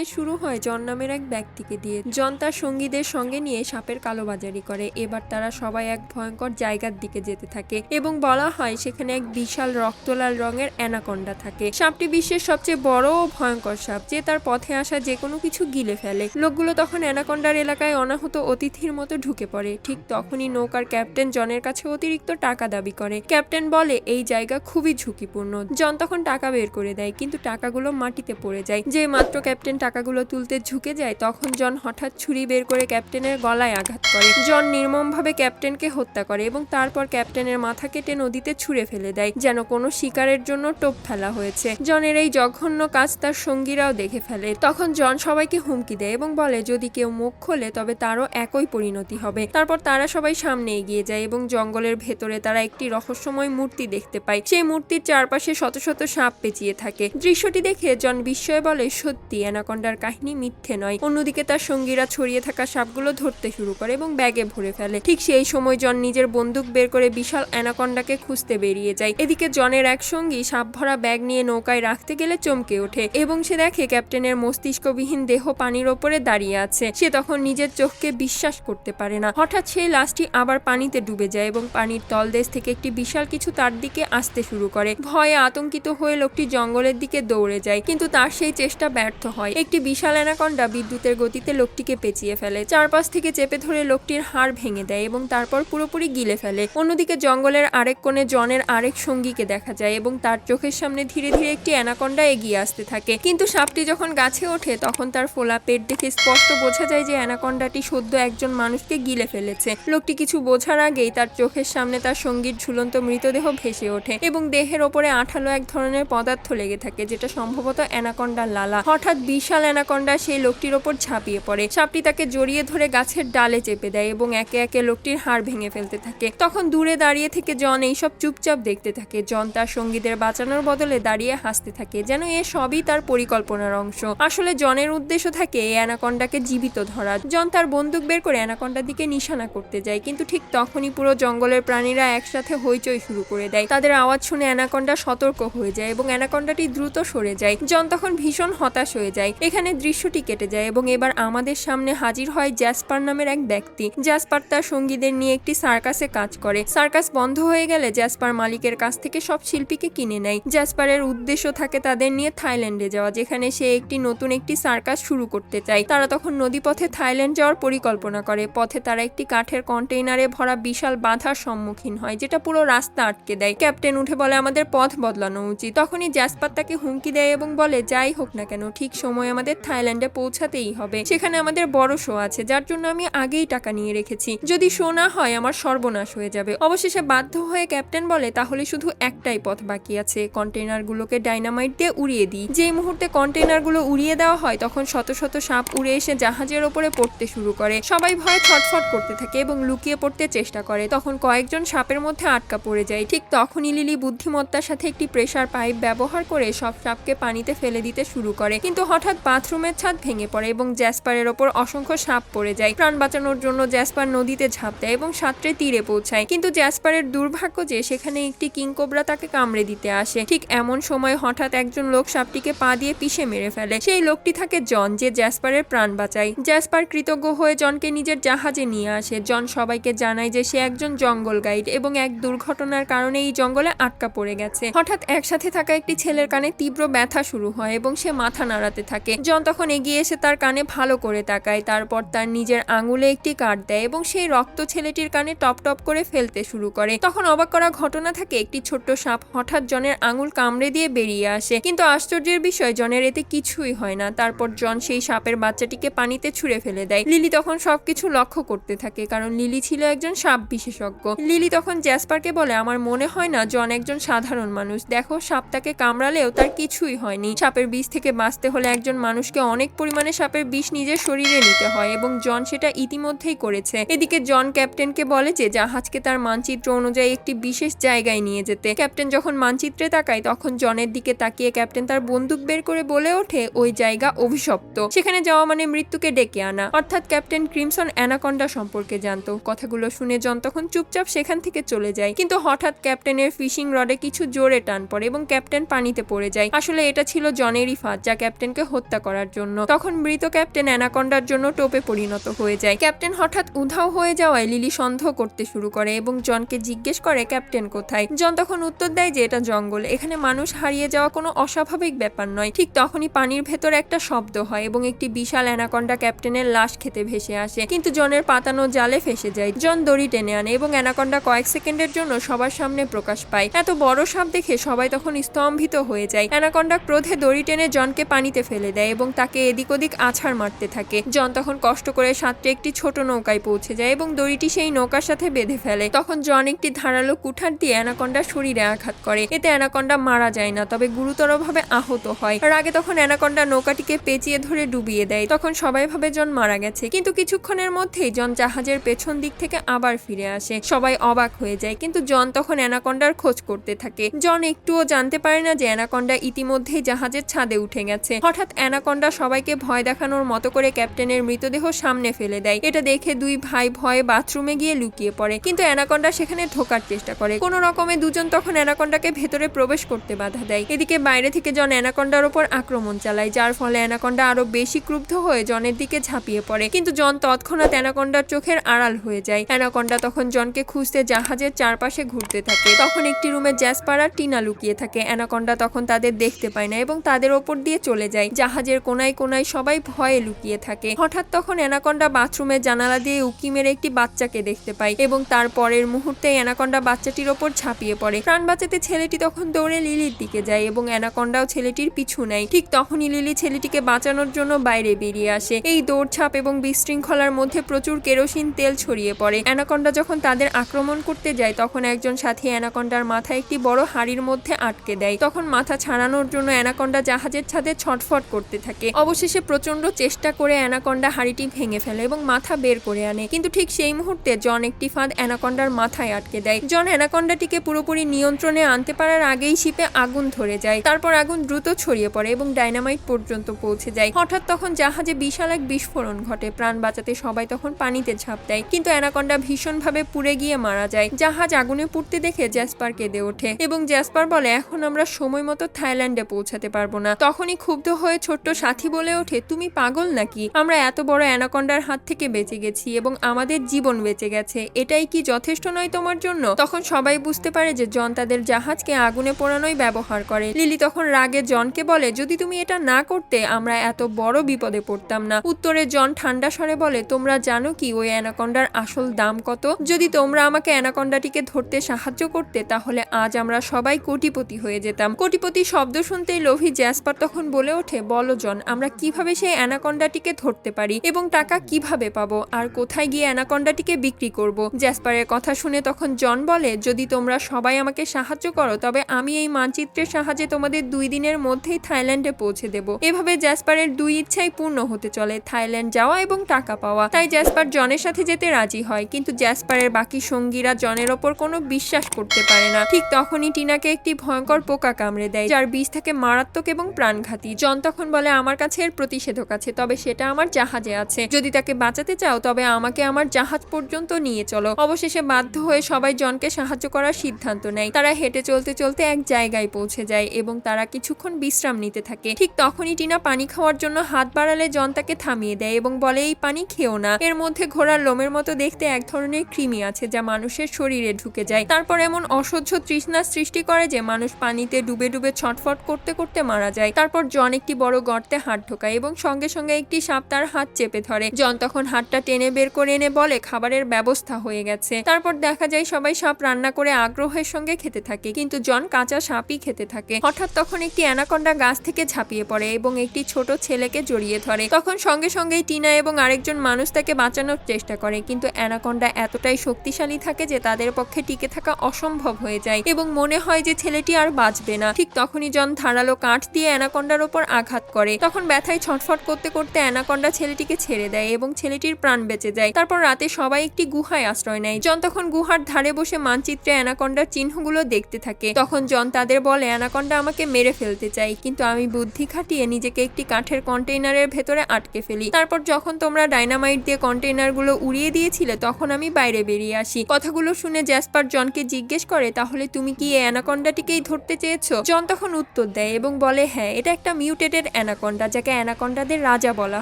Climax শুরু হয় জন নামের এক ব্যক্তিকে দিয়ে। জন তার সঙ্গীদের সঙ্গে নিয়ে সাপের কালোবাজারি করে। এবার তারা সবাই এক ভয়ঙ্কর জায়গার দিকে যেতে থাকে এবং বলা হয় সেখানে এক বিশাল রক্তলাল রঙের অ্যানাকন্ডা থাকে। সাপটি বিশ্বের সবচেয়ে বড় ও ভয়ঙ্কর সাপ, যে তার পথে আসা যে কোনো কিছু গিলে ফেলে। লোকগুলো তখন অ্যানাকন্ডার এলাকায় অনাহূত অতিথির মতো ঢুকে পড়ে। ঠিক তখনই নৌকার ক্যাপ্টেন জনের কাছে অতিরিক্ত টাকা দাবি করে। ক্যাপ্টেন বলে এই জায়গা খুবই ঝুঁকিপূর্ণ। জন তখন টাকা বের করে দেয়, কিন্তু টাকাগুলো মাটিতে পড়ে যায়। যে মাত্র ক্যাপ্টেন টাকাগুলো তুলতে ঝুঁকে যায়, তখন জন হঠাৎ ছুরি বের করে ক্যাপ্টেনের গলায় আঘাত করে। জন নির্মমভাবে ক্যাপ্টেনকে হত্যা করে এবং তারপর ক্যাপ্টেনের মাথা কেটে নদীতে ছুঁড়ে ফেলে দেয়, যেন কোনো শিকারের জন্য টোপ ফেলা হয়েছে। জনের এই জঘন্য কাজ তার সঙ্গীরাও দেখে ফেলে। তখন জন সবাইকে হুমকি দেয় এবং বলে যদি কেউ মুখ খোলে তবে তারও একই পরিণতি হবে। তারপর তারা সবাই সামনে এগিয়ে যায় এবং জঙ্গলের ভেতরে তারা একটি রহস্যময় মূর্তি দেখতে পায়। সেই মূর্তির চারপাশে শত শত সাপ পেঁচিয়ে থাকে। দৃশ্যটি দেখে জন বিস্ময়ে বলে সত্যি অ্যানাকন্ডার কাহিনী মিথ্যে নয়। অন্যদিকে তার সঙ্গীরা ছড়িয়ে থাকা সাপগুলো ধরতে শুরু করে এবং ব্যাগে ভরে ফেলে। ঠিক সেই সময় জন নিজের বন্দুক বের করে বিশাল অ্যানাকন্ডাকে খুঁজতে বেরিয়ে যায়। এদিকে জনের এক সঙ্গী সাপ ভরা ব্যাগ নিয়ে নৌকায় রাখতে গেলে চমকে ওঠে এবং সে দেখে ক্যাপ্টেনের মস্তিষ্কবিহীন দেহ পানির ওপরে দাঁড়িয়ে আছে। সে তখন নিজের চোখকে বিশ্বাস করতে পারে না। হঠাৎ সেই লাশটি আবার পানিতে ডুবে যায় এবং পানির তলদেশ থেকে একটি বিশাল কিছু তার দিকে আসতে শুরু করে। ভয়ে আতঙ্কিত হয়ে লোকটি জঙ্গলের দিকে দৌড়ে যায়, কিন্তু তার সেই চেষ্টা ব্যর্থ হয়। একটি বিশাল অ্যানাকন্ডা বিদ্যুতের গতিতে লোকটিকে পেঁচিয়ে ফেলে, চারপাশ থেকে চেপে ধরে লোকটির হাড় ভেঙে দেয় এবং তারপর পুরোপুরি গিলে ফেলে। অন্যদিকে জঙ্গলের আরেক কোণে জনের আরেক সঙ্গীকে দেখা যায় এবং তার চোখের সামনে ধীরে ধীরে একটি অ্যানাকন্ডা এগিয়ে আসতে থাকে। কিন্তু সাপটি যখন গাছে ওঠে তখন তার ফোলা পেট দেখে স্পষ্ট বোঝা যায় যে অ্যানাকন্ডাটি সদ্য একজন মানুষকে গিলে ফেলেছে। লোকটি কিছু বোঝার আগেই তার চোখের সামনে তার সঙ্গীর ঝুলন্ত মৃতদেহ ভেসে ওঠে এবং দেহের ওপরে আঠালো এক ধরনের পদার্থ লেগে থাকে, যেটা সম্ভবত অ্যানাকন্ডার লালা। হঠাৎ বিশাল অ্যানাকন্ডা সেই লোকটির ওপর ঝাঁপিয়ে পড়ে। সাপটি তাকে জড়িয়ে ধরে গাছের ডালে চেপে দেয় এবং একে একে লোকটির হাড় ভেঙে ফেলতে থাকে। তখন দূরে দাঁড়িয়ে থেকে জন এইসব চুপচাপ দেখতে থাকে। জন তার সঙ্গীদের বাঁচানোর বদলে দাঁড়িয়ে হাসতে থাকে, যেন এ সবই তার পরিকল্পনার অংশ। আসলে জনের উদ্দেশ্য থাকে এই অ্যানাকন্ডাকে জীবিত ধরা। জন তার বন্দুক বের করে অ্যানাকন্ডার দিকে নিশানা করতে যায়, কিন্তু ঠিক তখনই পুরো জঙ্গলের প্রাণীরা একসাথে হইচই শুরু করে দেয়। তাদের আওয়াজ শুনে অ্যানাকন্ডা সতর্ক হয়ে যায় এবং অ্যানাকন্ডাটি দ্রুত সরে যায়। জন তখন ভীষণ হতাশ হয়ে যায়। এখানে দৃশ্যটি কেটে যায় এবং এবার আমাদের সামনে হাজির হয় জ্যাসপার নামের এক ব্যক্তি। জ্যাসপার তার সঙ্গীদের নিয়ে একটি সার্কাসে কাজ করে। সার্কাস বন্ধ হয়ে গেলে জ্যাসপার মালিকের কাছ থেকে সব শিল্পীকে কিনে নেয়। জ্যাসপারের উদ্দেশ্য থাকে তাদের নিয়ে থাইল্যান্ডে যাওয়া, যেখানে সে নতুন একটি সার্কাস শুরু করতে চায়। তারা তখন নদীপথে থাইল্যান্ড যাওয়ার পরিকল্পনা করে। পথে তারা একটি কাঠের কন্টেইনারে ভরা বিশাল বাধার সম্মুখীন হয়, যেটা পুরো রাস্তা আটকে দেয়। ক্যাপ্টেন উঠে বলে আমাদের পথ বদলানো উচিত। তখনই জ্যাসপার তাকে হুমকি দেয় এবং বলে যাই হোক না কেন ঠিক সময় আমাদের থাইল্যান্ডে পৌঁছাতেই হবে। সেখানে আমাদের বড় শো আছে, যার জন্য আমি আগেই টাকা নিয়ে রেখেছি। যদি শো না হয় আমার সর্বনাশ হয়ে যাবে। অবশেষে বাধ্য হয়ে ক্যাপ্টেন বলে তাহলে শুধু একটাই পথ বাকি আছে, কন্টেইনারগুলোকে ডাইনামাইট দিয়ে উড়িয়ে দিই। যেই মুহূর্তে কন্টেইনারগুলো উড়িয়ে দেওয়া হয় তখন শত শত সাপ উড়ে এসে জাহাজের ওপরে পড়তে শুরু করে। সবাই ভয়ে ছটফট করতে থাকে এবং লুকিয়ে পড়তে চেষ্টা করে। তখন কয়েকজন সাপের মধ্যে আটকা পড়ে যায়। ঠিক তখনই লিলি বুদ্ধিমত্তার সাথে একটি প্রেসার পাইপ ব্যবহার করে সব সাপকে পানিতে ফেলে দিতে শুরু করে। কিন্তু হঠাৎ বাথরুমের ছাদ ভেঙে পড়ে এবং জ্যাসপারের ওপর অসংখ্য সাপ পড়ে যায়। প্রাণ বাঁচানোর জন্য জ্যাসপার নদীতে ঝাঁপ দেয় এবং সাঁতরে তীরে পৌঁছায়। কিন্তু জ্যাসপারের দুর্ভাগ্য যে সেখানে একটি কিংকোবরা তাকে কামড়ে দিতে আসে। ঠিক এমন সময় হঠাৎ একজন লোক সাপটিকে পা দিয়ে পিষে মেরে ফেলে। সেই লোকটি থাকে জন, যে জ্যাসপারের প্রাণ বাঁচায়। জ্যাসপার কৃতজ্ঞ হয়ে জনকে নিজের জাহাজে নিয়ে আসে। জন সবাইকে জানায় যে সে একজন জঙ্গল গাইড এবং এক দুর্ঘটনার কারণে এই জঙ্গলে আটকা পড়ে গেছে। হঠাৎ একসাথে থাকা একটি ছেলের কানে তীব্র ব্যথা শুরু হয় এবং সে মাথা নাড়াতে থাকে। জন তখন এগিয়ে এসে তার কানে ভালো করে তাকায়। তারপর তার নিজের আঙুলে একটি কাট দেয় এবং সেই রক্ত ছেলেটির কানে টপ টপ করে ফেলতে শুরু করে। তখন অবাক করা ঘটনা থাকে একটি ছোট্ট সাপ হঠাৎ জনের আঙুল কামড়ে দিয়ে বেরিয়ে আসে, কিন্তু আশ্চর্যের বিষয় জনের এতে কিছুই হয় না। তারপর জন সেই সাপের বাচ্চাটিকে পানিতে ছুঁড়ে ফেলে দেয়। লিলি তখন সবকিছু লক্ষ্য করতে থাকে, কারণ লিলি ছিল একজন সাপ বিশেষজ্ঞ। লিলি তখন জ্যাসপারকে বলে আমার মনে হয় না জন একজন সাধারণ মানুষ। দেখো সাপ তাকে কামড়ালেও তার কিছুই হয়নি। সাপের বিষ থেকে বাঁচতে হলে একজন মানুষকে অনেক পরিমাণে সাপের বিষ নিজের শরীরে নিতে হয় এবং জন সেটা ইতিমধ্যেই করেছে। এদিকে জন ক্যাপ্টেনকে বলে যে জাহাজকে তার মানচিত্র অনুযায়ী একটি বিশেষ জায়গায় নিয়ে যেতে। ক্যাপ্টেন যখন মানচিত্রে তাকায় তখন জনের দিকে তাকিয়ে ক্যাপ্টেন তার বন্দুক বের করে বলে ওঠে ওই জায়গা অভিশপ্ত, সেখানে যাওয়া মানে মৃত্যুকে ডেকে আনা। অর্থাৎ ক্যাপ্টেন ক্রিমসন অ্যানাকন্ডা সম্পর্কে জানতো। কথাগুলো শুনে জন তখন চুপচাপ সেখান থেকে চলে যায়, কিন্তু হঠাৎ ক্যাপ্টেনের ফিশিং রডে কিছু জোরে টান পড়ে এবং ক্যাপ্টেন পানিতে পড়ে যায়। আসলে এটা ছিল জনেরই ফাঁদ, যা ক্যাপ্টেনকে হত্যা হত্যা করার জন্য। তখন মৃত ক্যাপ্টেন অ্যানাকন্ডার জন্য টোপে পরিণত হয়ে যায়। ক্যাপ্টেন হঠাৎ উধাও হয়ে যাওয়ায় লিলি সন্দেহ করতে শুরু করে এবং জনকে জিজ্ঞেস করে ক্যাপ্টেন কোথায়। জন তখন উত্তর দেয় যে এটা জঙ্গল, এখানে মানুষ হারিয়ে যাওয়া কোনো অস্বাভাবিক ব্যাপার নয়। ঠিক তখনই পানির ভেতর একটা শব্দ হয় এবং একটি বিশাল অ্যানাকন্ডা ক্যাপ্টেনের লাশ খেতে ভেসে আসে, কিন্তু জনের পাতানো জালে ফেসে যায়। জন দড়ি টেনে আনে এবং অ্যানাকন্ডা কয়েক সেকেন্ডের জন্য সবার সামনে প্রকাশ পায়। এত বড় সাপ দেখে সবাই তখন স্তম্ভিত হয়ে যায়। অ্যানাকন্ডা ক্রোধে দড়ি টেনে জনকে পানিতে ফেলে দেয় এবং তাকে এদিক ওদিক আছাড় মারতে থাকে। জন তখন কষ্ট করে সাঁতরে একটি ছোট নৌকায় পৌঁছে যায় এবং দড়িটি সেই নৌকার সাথে বেঁধে ফেলে। তখন জন একটি ধারালো কুঠার দিয়ে অ্যানাকন্ডার শরীরে আঘাত করে। এতে অ্যানাকন্ডা মারা যায় না, তবে গুরুতরভাবে আহত হয়। আর আগে তখন অ্যানাকন্ডা নৌকাটিকে পেঁচিয়ে ধরে ডুবিয়ে দেয়। তখন সবাই ভাবে জন মারা গেছে, কিন্তু কিছুক্ষণের মধ্যেই জন জাহাজের পেছন দিক থেকে আবার ফিরে আসে। সবাই অবাক হয়ে যায়, কিন্তু জন তখন অ্যানাকন্ডার খোঁজ করতে থাকে। জন একটুও জানতে পারে না যে অ্যানাকন্ডা ইতিমধ্যেই জাহাজের ছাদে উঠে গেছে। হঠাৎ অ্যানাকন্ডা সবাইকে ভয় দেখানোর মতো করে ক্যাপ্টেনের মৃতদেহ সামনে ফেলে দেয়। এটা দেখে দুই ভাই ভয়ে বাথরুমে গিয়ে লুকিয়ে পড়ে, কিন্তু অ্যানাকন্ডা সেখানে ঢোকার চেষ্টা করে। কোনো রকমে দুজন তখন অ্যানাকন্ডাকে ভেতরে প্রবেশ করতে বাধা দেয়। এদিকে বাইরে থেকে জন অ্যানাকন্ডার উপর আক্রমণ চালায়, যার ফলে অ্যানাকন্ডা আরো বেশি ক্রুব্ধ হয়ে জনের দিকে ঝাঁপিয়ে পড়ে, কিন্তু জন তৎক্ষণাৎ অ্যানাকন্ডার চোখের আড়াল হয়ে যায়। অ্যানাকন্ডা তখন জনকে খুঁজতে জাহাজের চারপাশে ঘুরতে থাকে। তখন একটি রুমে জ্যাসপার আর টিনা লুকিয়ে থাকে। অ্যানাকন্ডা তখন তাদের দেখতে পায় না এবং তাদের ওপর দিয়ে চলে যায়। জাহাজের কোনায় কোনায় সবাই ভয়ে লুকিয়ে থাকে। হঠাৎ তখন অ্যানাকন্ডা বাথরুমের জানালা দিয়ে উকি মেরে একটি বাচ্চাকে দেখতে পায় এবং তার পরের মুহূর্তে অ্যানাকন্ডা বাচ্চাটির ওপর ঝাঁপিয়ে পড়ে। প্রাণ বাঁচাতে ছেলেটি তখন দৌড়ে লিলির দিকে যায় এবং অ্যানাকন্ডাও ছেলেটির পিছু নেয়। ঠিক তখনই লিলি ছেলেটিকে বাঁচানোর জন্য বাইরে বেরিয়ে আসে। এই দৌড়ঝাঁপ এবং বিশৃঙ্খলার মধ্যে প্রচুর কেরোসিন তেল ছড়িয়ে পড়ে। অ্যানাকন্ডা যখন তাদের আক্রমণ করতে যায় তখন একজন সাথী অ্যানাকন্ডার মাথায় একটি বড় হাড়ির মধ্যে আটকে দেয়। তখন মাথা ছাড়ানোর জন্য অ্যানাকন্ডা জাহাজের ছাদে ছটফট করতে থাকে। অবশেষে প্রচন্ড চেষ্টা করে অ্যানাকন্ডা হাড়িটি ভেঙে ফেলে এবং মাথা বের করে আনে, কিন্তু ঠিক সেই মুহূর্তে জন একটি ফাঁদ অ্যানাকন্ডার মাথায় আটকে দেয়। জন অ্যানাকন্ডাটিকে পুরোপুরি নিয়ন্ত্রণে আনতে পারার আগেই শিপে আগুন ধরে যায়। তারপর আগুন দ্রুত ছড়িয়ে পড়ে এবং ডাইনামাইট পর্যন্ত পৌঁছে যায়। হঠাৎ তখন জাহাজে বিশাল এক বিস্ফোরণ ঘটে। প্রাণ বাঁচাতে সবাই তখন পানিতে ঝাঁপ দেয়, কিন্তু অ্যানাকন্ডা ভীষণভাবে পুড়ে গিয়ে মারা যায়। জাহাজ আগুনে পুড়তে দেখে জ্যাসপার কেঁদে ওঠে এবং জ্যাসপার বলে এখন আমরা সময় মতো থাইল্যান্ডে পৌঁছাতে পারবো না। তখনই ক্ষুব্ধ হয়ে ছোট্ট সাথী বলে ওঠে, তুমি পাগল নাকি? আমরা এত বড় অ্যানাকন্ডার হাত থেকে বেঁচে গেছি এবং আমাদের জীবন বেঁচে গেছে, এটাই কি যথেষ্ট নয় তোমার জন্য? তখন সবাই বুঝতে পারে যে জন তাদের জাহাজকে আগুনে পোড়ানোই ব্যবহার করে। লিলি তখন রাগে জনকে বলে, যদি তুমি এটা না করতে আমরা এত বড় বিপদে পড়তাম না। উত্তরে জন ঠান্ডা স্বরে বলে, তোমরা জানো কি ওই অ্যানাকন্ডার আসল দাম কত? যদি তোমরা আমাকে অ্যানাকন্ডাটিকে ধরতে সাহায্য করতে তাহলে আজ আমরা সবাই কোটিপতি হয়ে যেতাম। কোটিপতি শব্দ শুনতেই লোভী জ্যাসপার তখন বলে ওঠে, বলো জন, আমরা কিভাবে সেই অ্যানাকন্ডাটিকে ধরতে পারি এবং টাকা কিভাবে পাবো আর কোথায় গিয়ে অ্যানাকন্ডাটিকে বিক্রি করব? জ্যাসপারের কথা শুনে তখন জন বলে, যদি তোমরা সবাই আমাকে সাহায্য করো তবে আমি এই মানচিত্রের সাহায্যে তোমাদের 2 দিনের মধ্যেই থাইল্যান্ডে পৌঁছে দেব। এভাবে জ্যাসপারের 2 ইচ্ছাই পূর্ণ হতে চলে, থাইল্যান্ড যাওয়া এবং টাকা পাওয়া। তাই জ্যাসপার জনের সাথে যেতে রাজি হয়, কিন্তু জ্যাসপারের বাকি সঙ্গীরা জনের ওপর কোনো বিশ্বাস করতে পারে না। ঠিক তখনই টিনাকে একটি ভয়ঙ্কর পোকা কামড়ে দেয়, যার বিষ থাকে মারাত্মক এবং প্রাণঘাতী। জন তখন বলে, আমার কাছে এর প্রতিষেধক আছে, তবে সেটা আমার জাহাজে আছে। যদি তাকে বাঁচাতে চাও তবে আমাকে আমার জাহাজ পর্যন্ত নিয়ে চলো। অবশেষে বাধ্য হয়ে সবাই জনকে সাহায্য করার সিদ্ধান্ত নেয়। তারা হেঁটে চলতে চলতে এক জায়গায় পৌঁছে যায় এবং তারা কিছুক্ষণ বিশ্রাম নিতে থাকে। ঠিক তখনই টিনা পানি খাওয়ার জন্য হাত বাড়ালে জন তাকে থামিয়ে দেয় এবং বলে, এই পানি খেও না, এর মধ্যে ঘোড়ার লোমের মতো দেখতে এক ধরনের কৃমি আছে যা মানুষের শরীরে ঢুকে যায়। তারপর এমন অসহ্য তৃষ্ণার সৃষ্টি করে যে মানুষ পানিতে ডুবে ডুবে ছটফট করতে করতে মারা যায়। তারপর জন একটি বড় গর্তে হাত ঢোকায় এবং সঙ্গে সঙ্গে একটি সাপ তার হাত চেপে ধরে। জন তখন হাতটা টেনে বের করে এনে বলে, খাবারের ব্যবস্থা হয়ে গেছে। তারপর দেখা যায় সবাই সাপ রান্না করে আগ্রহের সঙ্গে খেতে থাকে, কিন্তু জন কাঁচা সাপই খেতে থাকে। হঠাৎ তখন একটি অ্যানাকন্ডা গাছ থেকে ঝাঁপিয়ে পড়ে এবং একটি ছোট ছেলেকে জড়িয়ে ধরে। তখন সঙ্গে সঙ্গেই টিনা এবং আরেকজন মানুষ তাকে বাঁচানোর চেষ্টা করে, কিন্তু অ্যানাকন্ডা এতটাই শক্তিশালী থাকে যে তাদের পক্ষে টিকে থাকা অসম্ভব হয়ে যায় এবং মনে হয় যে ছেলেটি আর বাঁচবে না। ঠিক তখনই জন ধারালো কাঠ দিয়ে অ্যানাকন্ডার উপর আঘাত করে। তখন ব্যথায় ছটফট করতে করতে অ্যানাকন্ডা ছেলেটিকে ছেড়ে দেয় এবং ছেলেটির প্রাণ বেঁচে যায়। তারপর রাতে সবাই একটি গুহায় আশ্রয় নেয়। জন তখন গুহার ধারে বসে মানচিত্রে অ্যানাকন্ডার চিহ্নগুলো দেখতে থাকে। তখন জন তাদের বলে, অ্যানাকন্ডা আমাকে মেরে ফেলতে চাই, কিন্তু আমি বুদ্ধি খাটিয়ে নিজেকে একটি কাঠের কন্টেইনারের ভেতরে আটকে ফেলি। তারপর যখন তোমরা ডাইনামাইট দিয়ে কন্টেইনারগুলো উড়িয়ে দিয়েছিলে তখন আমি বাইরে বেরিয়ে আসি। কথাগুলো শুনে জ্যাসপার জনকে জিজ্ঞেস করে, তাহলে তুমি কি এই অ্যানাকন্ডাটিকেই ধরতে চেয়েছো? জন তখন উত্তর দেয় এবং বলে, হ্যাঁ, এটা একটা মিউটেটেড অ্যানাকন্ডা, যাকে অ্যানাকন্ডাদের রাজা বলা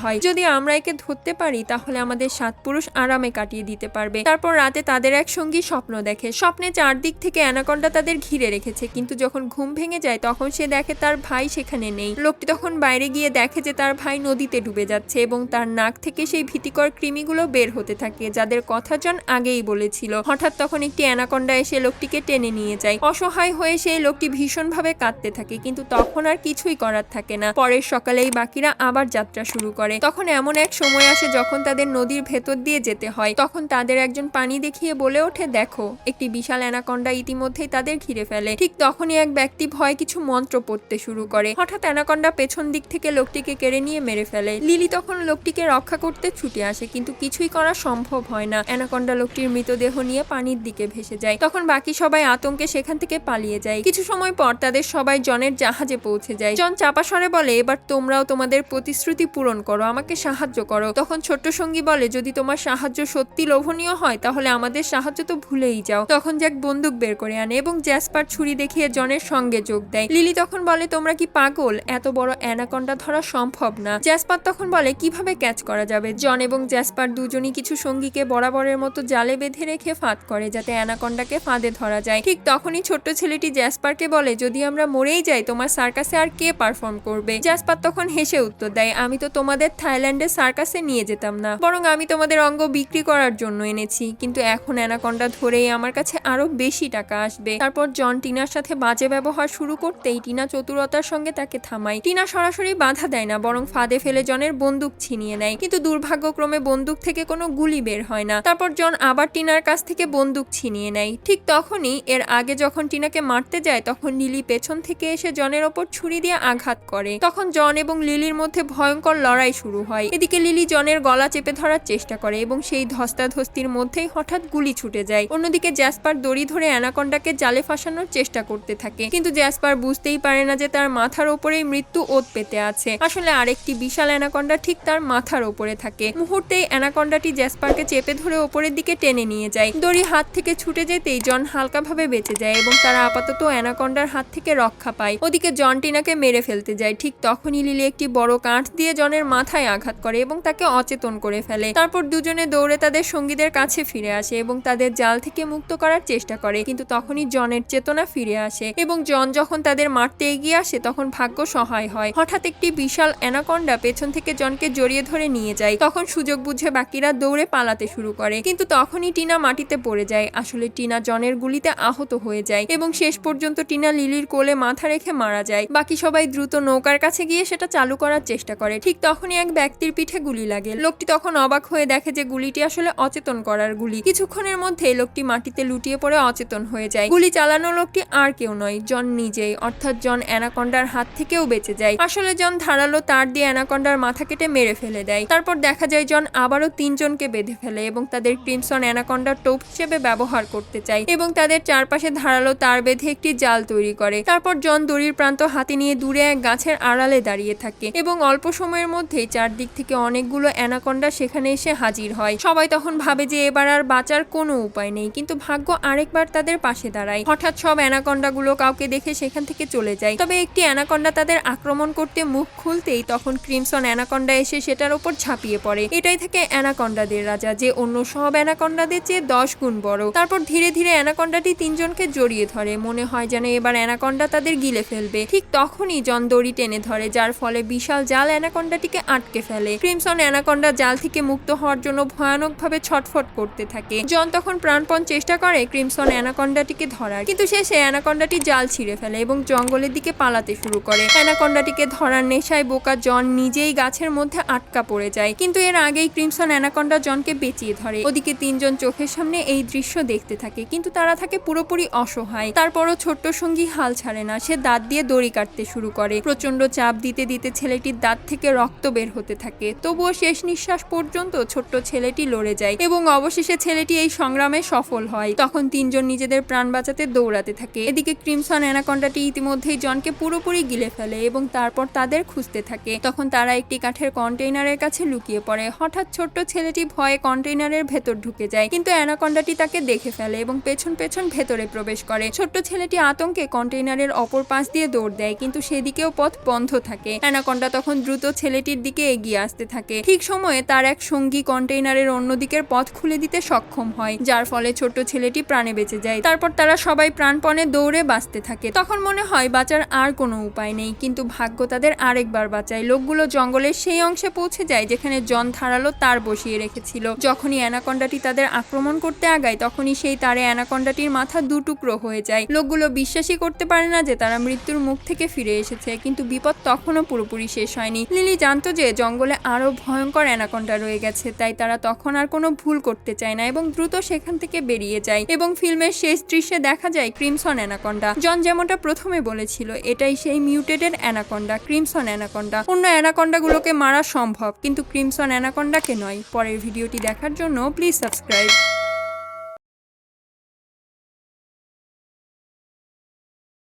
হয়। যদি আমরা একে ধরতে পারি তাহলে আমাদের 7 পুরুষ আরামে কাটিয়ে দিতে পারবে। তারপর রাতে তাদের এক সঙ্গী স্বপ্ন দেখে। স্বপ্নে চারদিক থেকে অ্যানাকন্ডা তাদের ঘিরে রেখেছে, কিন্তু যখন ঘুম ভেঙে যায় তখন সে দেখে তার ভাই সেখানে নেই। লোকটি তখন বাইরে গিয়ে দেখে যে তার ভাই নদীতে ডুবে যাচ্ছে এবং তার নাক থেকে সেই ভীতিকর কৃমিগুলো বের হতে থাকে, যাদের কথা জন আগেই বলেছিল। হঠাৎ তখন একটি অ্যানাকন্ডা এসে লোকটিকে টেনে নিয়ে যায়। অসহায় হয়ে সেই লোকটি ভীষণভাবে কাঁদতে থাকে, কিন্তু তখন আর কিছুই করার থাকে না। পরের সকালেই বাকিরা আবার যাত্রা শুরু করে। তখন এমন এক সময় আসে যখন তাদের নদীর ভেতর দিয়ে যেতে হয়। তখন তাদের একজন পানি দেখিয়ে বলে ওঠে, দেখো একটি বিশাল অ্যানাকন্ডা ইতিমধ্যেই তাদের ঘিরে ফেলে। ঠিক তখনই এক ব্যক্তি ভয়ে কিছু মন্ত্র পড়তে শুরু করে। হঠাৎ অ্যানাকন্ডা পেছন দিক থেকে লোকটিকে কেড়ে নিয়ে মেরে ফেলে। লিলি তখন লোকটিকে রক্ষা করতে ছুটে আসে, কিন্তু কিছুই করা সম্ভব হয় না। অ্যানাকন্ডা লোকটির মৃতদেহ নিয়ে পানির দিকে ভেসে যায়। তখন বাকি সবাই আতঙ্কে সেখান থেকে পালিয়ে যায়। কিছু সময় পর তাদের সবাই জনের জাহাজে পৌঁছে যায়। জন চাপা স্বরে বলে, এবার তোমরাও তোমাদের প্রতিশ্রুতি পূরণ করো, আমাকে সাহায্য করো। তখন ছোট্ট সঙ্গী বলে, যদি তোমার সাহায্য সত্যি লোভনীয় হয় তাহলে আমাদের সাহায্য তো ভুলেই যাও। তখন জ্যাক বন্দুক বের করে আনে এবং জ্যাসপার ছুরি দেখিয়ে জনের সঙ্গে যোগ দেয়। লিলি তখন বলে, তোমরা কি পাগল? এত বড় অ্যানাকন্ডা ধরা সম্ভব না। জ্যাসপার তখন বলে, কিভাবে ক্যাচ করা যাবে? জন এবং জ্যাসপার দুজনই কিছু সঙ্গীকে বরাবরের মতো জালে বেঁধে রেখে ফাঁদ করে, যাতে অ্যানাকন্ডাকে ফাঁদে ধরা যায়। ঠিক তখনই ছোট্ট ছেলেটি জ্যাসপারকে বলে, যদি আমরা মরেই যাই তোমার সার্কাসে আর কে পারফর্ম করবে? জ্যাসপার তখন হেসে উত্তর দেয়, আমি তো তোমাদের থাইল্যান্ডের সার্কাসে নিয়ে যেতাম না, বরং আমি তোমাদের অঙ্গ বিক্রি করার জন্য এনেছি। কিন্তু এখন অ্যানাকন্ডা ধরেই আমার কাছে আরো বেশি টাকা আসবে। তারপর জন টিনার সাথে বাজে ব্যবহার শুরু করতেই টিনা চতুরতার সঙ্গে তাকে থামায়। টিনা সরাসরি বাধা দেয় না, বরং ফাঁদে ফেলে জনের বন্দুক ছিনিয়ে নেয়, কিন্তু দুর্ভাগ্যক্রমে বন্দুক থেকে কোনো গুলি বের হয় না। তারপর জন আবার টিনার কাছ থেকে বন্দুক ছিনিয়ে নেয়। ঠিক তখনই এর আগে যখন টিনাকে মারতে যায় তখন লিলি পেছন থেকে এসে জনের ওপর ছুরি দিয়ে আঘাত করে। তখন জন এবং লিলির মধ্যে ভয়ঙ্কর লড়াই শুরু হয়। এদিকে লিলি জনের গলা চেপে ধরার চেষ্টা করে এবং সেই ধস্তাধস্তির মধ্যেই হঠাৎ গুলি ছুটে যায়। অন্যদিকে জ্যাসপার দড়ি ধরে অ্যানাকন্ডাকে জালে ফাঁসানোর চেষ্টা করতে থাকে, কিন্তু জ্যাসপার বুঝতেই পারে না যে তার মাথার ওপরেই মৃত্যু ওত পেতে আছে। আসলে আরেকটি বিশাল অ্যানাকন্ডা ঠিক তার মাথার ওপরে থাকে। মুহূর্তেই অ্যানাকন্ডাটি জ্যাসপারকে চেপে ধরে ওপরের দিকে টেনে নিয়ে যায়। দড়ি হাত থেকে ছুটে যেতেই জন হালকাভাবে বেঁচে যায় এবং তারা আপাতত অ্যানাকন্ডার হাত থেকে রক্ষা পায়। ওদিকে জন টিনাকে মেরে ফেলতে যায়। ঠিক তখনই লিলি একটি বড় কাঠ দিয়ে জনের মাথায় আঘাত করে এবং তাকে অচেতন করে ফেলে। তারপর দুজনে দৌড়ে তাদের সঙ্গীদের কাছে ফিরে আসে এবং তাদের জাল থেকে মুক্ত করার চেষ্টা করে, কিন্তু তখনই জনের চেতনা ফিরে আসে এবং জন যখন তাদের মারতে এগিয়ে আসে তখন ভাগ্য সহায় হয়। হঠাৎ একটি বিশাল অ্যানাকন্ডা পেছন থেকে জনকে জড়িয়ে ধরে নিয়ে যায়। তখন সুযোগ বুঝে বাকিরা দৌড়ে পালাতে শুরু করে, কিন্তু তখনই টিনা মাটিতে পড়ে যায়। আসলে টিনা জনের গুলিতে আহত হয়ে যায় এবং শেষ পর্যন্ত টিনা লিলির কোলে মাথা রেখে মারা যায়। বাকি সবাই দ্রুত নৌকার কাছে গিয়ে সেটা চালু করার চেষ্টা করে। ঠিক তখনই এক ব্যক্তির পিঠে গুলি লাগে। লোকটি তখন অবাক হয়ে দেখে যে গুলিটি আসলে অচেতন করার গুলি। কিছুক্ষণের মধ্যেই লোকটি মাটিতে লুটিয়ে পড়ে অচেতন হয়ে যায়। গুলি চালানো লোকটি আর কেউ নয়, জন নিজেই, অর্থাৎ জন অ্যানাকন্ডার হাত থেকেও বেঁচে যায়। আসলে জন ধারালো তার দিয়ে অ্যানাকন্ডার মাথা কেটে মেরে ফেলে দেয়। তারপর দেখা যায় জন আবারও 3 জনকে বেঁধে ফেলে এবং তাদের ক্রিমসন অ্যানাকন্ডার টোপ হিসেবে ব্যবহার করতে চায় এবং তাদের চারপাশে ধারালো তার বেঁধে একটি জাল তৈরি করে। তারপর জন দড়ির প্রান্ত হাতে নিয়ে দূরে এক গাছের আড়ালে দাঁড়িয়ে থাকে এবং অল্প সময়ের মধ্যেই চারদিক থেকে অনেকগুলো অ্যানাকন্ডা সেখানে এসে হাজির হয়। সবাই তখন ভাবে যে এবার আর বাঁচার কোনো উপায় নেই, কিন্তু ভাগ্য আরেকবার তাদের পাশে দাঁড়ায়। হঠাৎ সব অ্যানাকন্ডাগুলো কাউকে দেখে সেখান থেকে চলে যায়। তবে একটি অ্যানাকন্ডা তাদের আক্রমণ করতে মুখ খুলতেই তখন ক্রিমসন অ্যানাকন্ডা এসে সেটার ওপর ঝাঁপিয়ে পড়ে। এটাই থেকে অ্যানাকন্ডাদের রাজা, যে অন্য সব অ্যানাকন্ডাদের চেয়ে 10 গুণ বড়। তারপর ধীরে ধীরে অ্যানাকন্ডাটি 3 জনকে জড়িয়ে ধরে, মনে হয় যেন এবার অ্যানাকন্ডা তাদের গিলে ফেলবে। ঠিক তখনই জন দড়ি টেনে ধরে, যার ফলে বিশাল জাল অ্যানাকন্ডাটিকে আটকে ফেলে। ক্রিমসন অ্যানাকন্ডা জাল থেকে মুক্ত হওয়ার জন্য ভয়ানকভাবে ছটফট করতে থাকে। জন তখন প্রাণপণ চেষ্টা করে ক্রিমসন অ্যানাকন্ডাটিকে ধরার, কিন্তু শেষে অ্যানাকন্ডাটি জাল ছিঁড়ে ফেলে এবং জঙ্গলের দিকে পালাতে শুরু করে। অ্যানাকন্ডাটিকে ধরার নেশায় বোকা জন নিজেই গাছের মধ্যে আটকা পড়ে যায়, কিন্তু এর আগেই ক্রিমসন অ্যানাকন্ডা জনকে বেঁচিয়ে ধরে। ওদিকে 3 জন চোখের সামনে এই দৃশ্য দেখতে থাকে, কিন্তু তারা থাকে পুরোপুরি অসহায়। তারপরও ছোট্ট সঙ্গী হাল ছাড়ে না, সে দাঁত দিয়ে দড়ি কাটতে শুরু করে। প্রচন্ড চাপ দিতে দিতে ছেলেটির দাঁত থেকে রক্ত বের হতে থাকে। তবুও শেষ নিঃশ্বাস পর্যন্ত ছোট্ট ছেলেটি লড়ে যায় এবং অবশেষে ছেলেটি এই সংগ্রামে সফল হয়। তখন 3 জন নিজেদের প্রাণ বাঁচাতে দৌড়াতে থাকে। এদিকে ক্রিমসন অ্যানাকন্ডাটি ইতিমধ্যেই জনকে পুরোপুরি গিলে ফেলে এবং তারপর তাদের খুঁজতে থাকে। তখন তারা একটি কাঠের কন্টেইনারের কাছে লুকিয়ে পড়ে। হঠাৎ ছোট্ট ছেলেটি ভয়ে কন্টেইনারের ভেতর ঢুকে যায়, কিন্তু অ্যানাকন্ডাটি তাকে দেখে ফেলে এবং পেছন পেছন ভেতরে প্রবেশ করে। ছোট্ট ছেলেটি আতঙ্কে কন্টেইনারের অপর পাশ দিয়ে দৌড় দেয়, কিন্তু সেদিকেও পথ বন্ধ থাকে। অ্যানাকন্ডা তখন দ্রুত ছেলেটির দিকে এগিয়ে আসতে থাকে। ঠিক সময়ে তার এক সঙ্গী কন্টেইনারের অন্যদিকের পথ খুলে দিতে সক্ষম হয়, যার ফলে ছোট্ট ছেলেটি প্রাণে বেঁচে যায়। তারপর তারা সবাই প্রাণপণে দৌড়ে বাঁচতে থাকে। তখন মনে হয় বাঁচার আর কোনো উপায় নেই, কিন্তু ভাগ্য তাদের আরেকবার বাঁচায়। লোকগুলো জঙ্গলের সেই অংশে পৌঁছে যায় যেখানে জন ধারালো তার বসিয়ে রেখেছিল। যখনই অ্যানাকন্ডাটি তাদের আক্রমণ করতে আগায় তখনই সেই তারে অ্যানাকন্ডাটির মাথা দুটুকরো হয়ে যায়। লোকগুলো বিশ্বাসই করতে পারে না যে তারা মৃত্যুর মুখ থেকে ফিরে এসেছে, কিন্তু বিপদ তখনও পুরোপুরি শেষ হয়নি। লিলি জানতো যে জঙ্গলে আরো ভয়ঙ্কর অ্যানাকন্ডা রয়ে গেছে, তাই তারা তখন আর কোনো ভুল করতে চায় না এবং দ্রুত সেখান থেকে বেরিয়ে যায়। এবং ফিল্মের শেষ দৃশ্যে দেখা যায় ক্রিমসন অ্যানাকন্ডা। জন যেমনটা প্রথমে বলেছিল, এটাই সেই মিউটেটেড অ্যানাকন্ডা, ক্রিমসন অ্যানাকন্ডা। অন্য অ্যানাকন্ডাগুলোকে মারা সম্ভব, কিন্তু ক্রিমসন অ্যানাকন্ডাকে নয়। পরের ভিডিওটি দেখার জন্য প্লিজ সাবস্ক্রাইব।